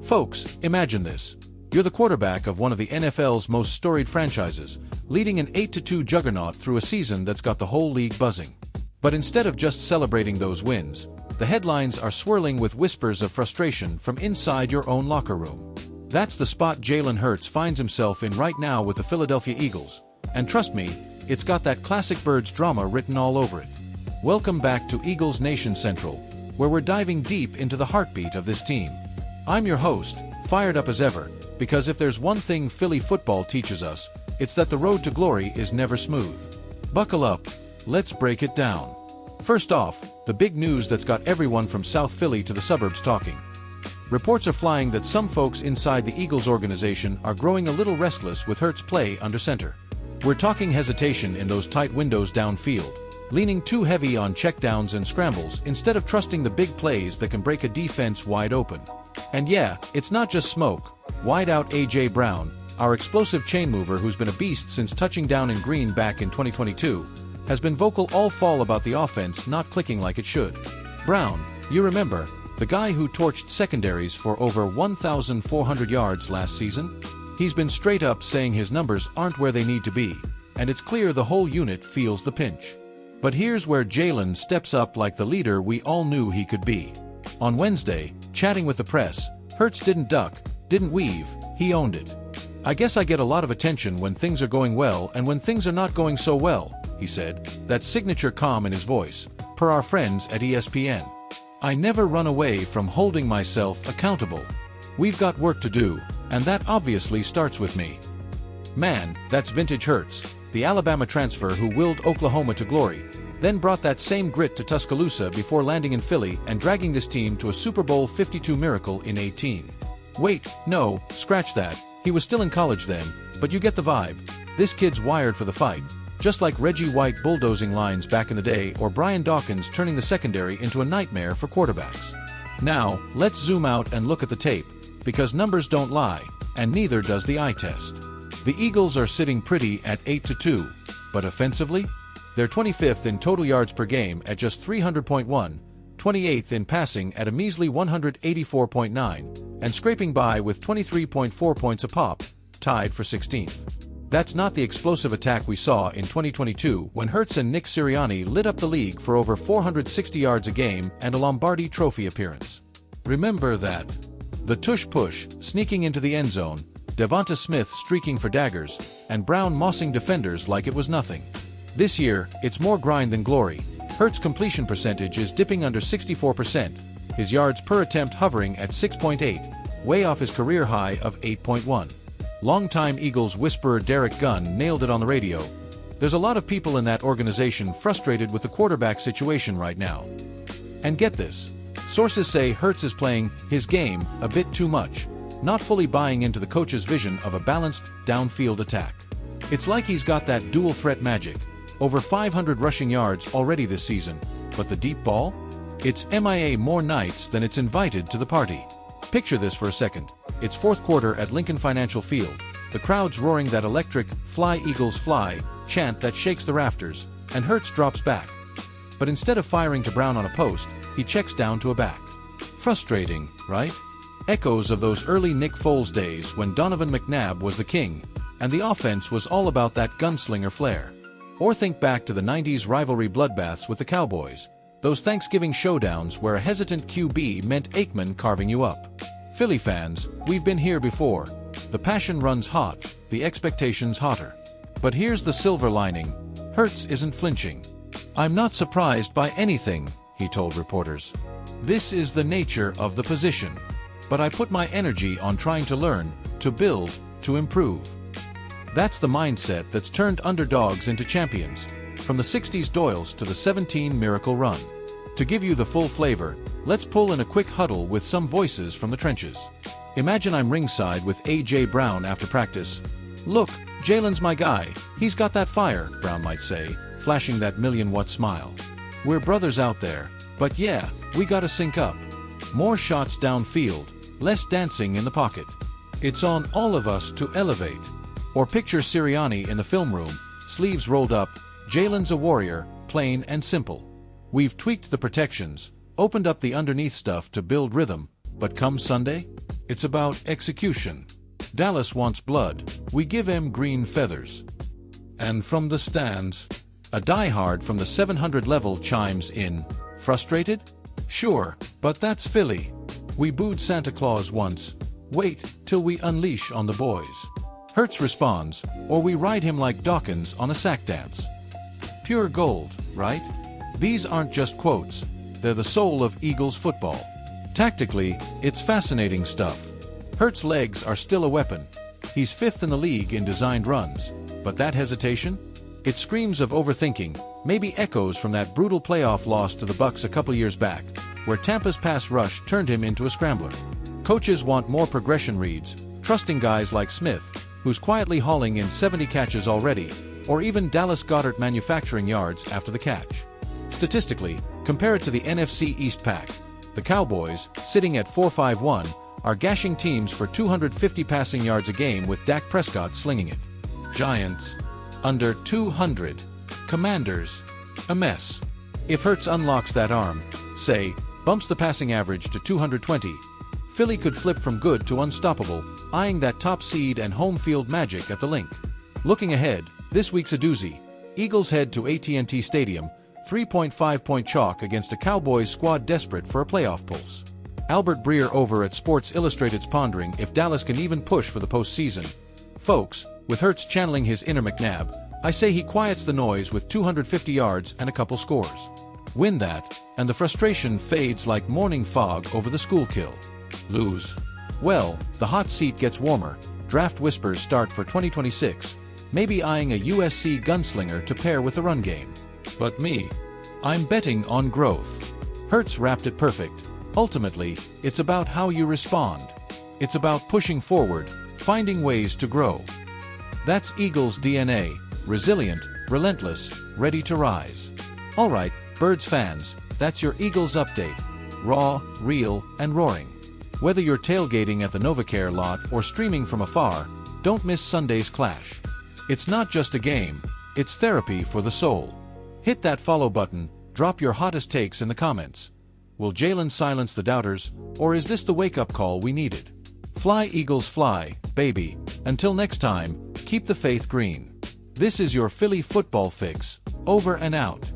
Folks, imagine this. You're the quarterback of one of the NFL's most storied franchises, leading an 8-2 juggernaut through a season that's got the whole league buzzing. But instead of just celebrating those wins, the headlines are swirling with whispers of frustration from inside your own locker room. That's the spot Jalen Hurts finds himself in right now with the Philadelphia Eagles. And trust me, it's got that classic Birds drama written all over it. Welcome back to Eagles Nation Central, where we're diving deep into the heartbeat of this team. I'm your host, fired up as ever, because if there's one thing Philly football teaches us, it's that the road to glory is never smooth. Buckle up, let's break it down. First off, the big news that's got everyone from South Philly to the suburbs talking. Reports are flying that some folks inside the Eagles organization are growing a little restless with Hurts' play under center. We're talking hesitation in those tight windows downfield, leaning too heavy on checkdowns and scrambles instead of trusting the big plays that can break a defense wide open. And yeah, it's not just smoke. Wide-out A.J. Brown, our explosive chain mover who's been a beast since touching down in Green back in 2022, has been vocal all fall about the offense not clicking like it should. Brown, you remember, the guy who torched secondaries for over 1,400 yards last season? He's been straight up saying his numbers aren't where they need to be, and it's clear the whole unit feels the pinch. But here's where Jalen steps up like the leader we all knew he could be. On Wednesday, chatting with the press, Hurts didn't duck, didn't weave, he owned it. "I guess I get a lot of attention when things are going well and when things are not going so well," he said, that signature calm in his voice, per our friends at ESPN. "I never run away from holding myself accountable. We've got work to do, and that obviously starts with me." Man, that's vintage Hurts, the Alabama transfer who willed Oklahoma to glory, then brought that same grit to Tuscaloosa before landing in Philly and dragging this team to a Super Bowl 52 miracle in 18. Wait, no, scratch that, he was still in college then, but you get the vibe. This kid's wired for the fight, just like Reggie White bulldozing lines back in the day or Brian Dawkins turning the secondary into a nightmare for quarterbacks. Now, let's zoom out and look at the tape, because numbers don't lie, and neither does the eye test. The Eagles are sitting pretty at 8-2, but offensively? They're 25th in total yards per game at just 300.1, 28th in passing at a measly 184.9, and scraping by with 23.4 points a pop, tied for 16th. That's not the explosive attack we saw in 2022 when Hurts and Nick Sirianni lit up the league for over 460 yards a game and a Lombardi Trophy appearance. Remember that. The tush-push, sneaking into the end zone, Devonta Smith streaking for daggers, and Brown mossing defenders like it was nothing. This year, it's more grind than glory. Hurts' completion percentage is dipping under 64%, his yards per attempt hovering at 6.8, way off his career high of 8.1. Longtime Eagles whisperer Derek Gunn nailed it on the radio. There's a lot of people in that organization frustrated with the quarterback situation right now. And get this. Sources say Hurts is playing his game a bit too much, not fully buying into the coach's vision of a balanced, downfield attack. It's like he's got that dual-threat magic, over 500 rushing yards already this season, but the deep ball? It's MIA more nights than it's invited to the party. Picture this for a second. It's fourth quarter at Lincoln Financial Field. The crowd's roaring that electric, "Fly Eagles Fly" chant that shakes the rafters, and Hurts drops back. But instead of firing to Brown on a post, he checks down to a back. Frustrating, right? Echoes of those early Nick Foles days when Donovan McNabb was the king, and the offense was all about that gunslinger flair. Or think back to the 90s rivalry bloodbaths with the Cowboys, those Thanksgiving showdowns where a hesitant QB meant Aikman carving you up. Philly fans, we've been here before. The passion runs hot, the expectations hotter. But here's the silver lining. Hurts isn't flinching. "I'm not surprised by anything," he told reporters. "This is the nature of the position. But I put my energy on trying to learn, to build, to improve." That's the mindset that's turned underdogs into champions, from the 60s Doyles to the 17 Miracle Run. To give you the full flavor, let's pull in a quick huddle with some voices from the trenches. Imagine I'm ringside with A.J. Brown after practice. "Look, Jalen's my guy, he's got that fire," Brown might say, flashing that million-watt smile. "We're brothers out there, but yeah, we gotta sync up. More shots downfield, less dancing in the pocket. It's on all of us to elevate." Or picture Sirianni in the film room, sleeves rolled up, "Jalen's a warrior, plain and simple. We've tweaked the protections, opened up the underneath stuff to build rhythm, but come Sunday, It's about execution. Dallas wants blood. We give him green feathers. And from the stands, a diehard from the 700 level chimes in. Frustrated? Sure, but that's Philly. We booed Santa Claus once. Wait till we unleash on the boys. Hurts responds, or we ride him like Dawkins on a sack dance. Pure gold, right? These aren't just quotes. They're the soul of Eagles football. Tactically, it's fascinating stuff. Hurts' legs are still a weapon. He's 5th in the league in designed runs. But that hesitation? It screams of overthinking, maybe echoes from that brutal playoff loss to the Bucs a couple years back, where Tampa's pass rush turned him into a scrambler. Coaches want more progression reads, trusting guys like Smith, who's quietly hauling in 70 catches already, or even Dallas Goedert manufacturing yards after the catch. Statistically, compare it to the NFC East pack. The Cowboys, sitting at 4-5-1, are gashing teams for 250 passing yards a game with Dak Prescott slinging it. Giants, under 200. Commanders, a mess. If Hurts unlocks that arm, say, bumps the passing average to 220, Philly could flip from good to unstoppable, eyeing that top seed and home field magic at the Link. Looking ahead, this week's a doozy. Eagles head to AT&T Stadium, 3.5-point chalk against a Cowboys squad desperate for a playoff pulse. Albert Breer over at Sports Illustrated's pondering if Dallas can even push for the postseason. Folks, with Hurts channeling his inner McNabb, I say he quiets the noise with 250 yards and a couple scores. Win that, and the frustration fades like morning fog over the school kill. Lose. Well, the hot seat gets warmer, draft whispers start for 2026, maybe eyeing a USC gunslinger to pair with the run game. But me, I'm betting on growth. Hurts wrapped it perfect. Ultimately, it's about how you respond. It's about pushing forward, finding ways to grow. That's Eagles DNA, resilient, relentless, ready to rise. All right, Birds fans, that's your Eagles update. Raw, real, and roaring. Whether you're tailgating at the NovaCare lot or streaming from afar, don't miss Sunday's clash. It's not just a game, it's therapy for the soul. Hit that follow button, drop your hottest takes in the comments. Will Jalen silence the doubters, or is this the wake-up call we needed? Fly Eagles fly, baby. Until next time, keep the faith green. This is your Philly football fix, over and out.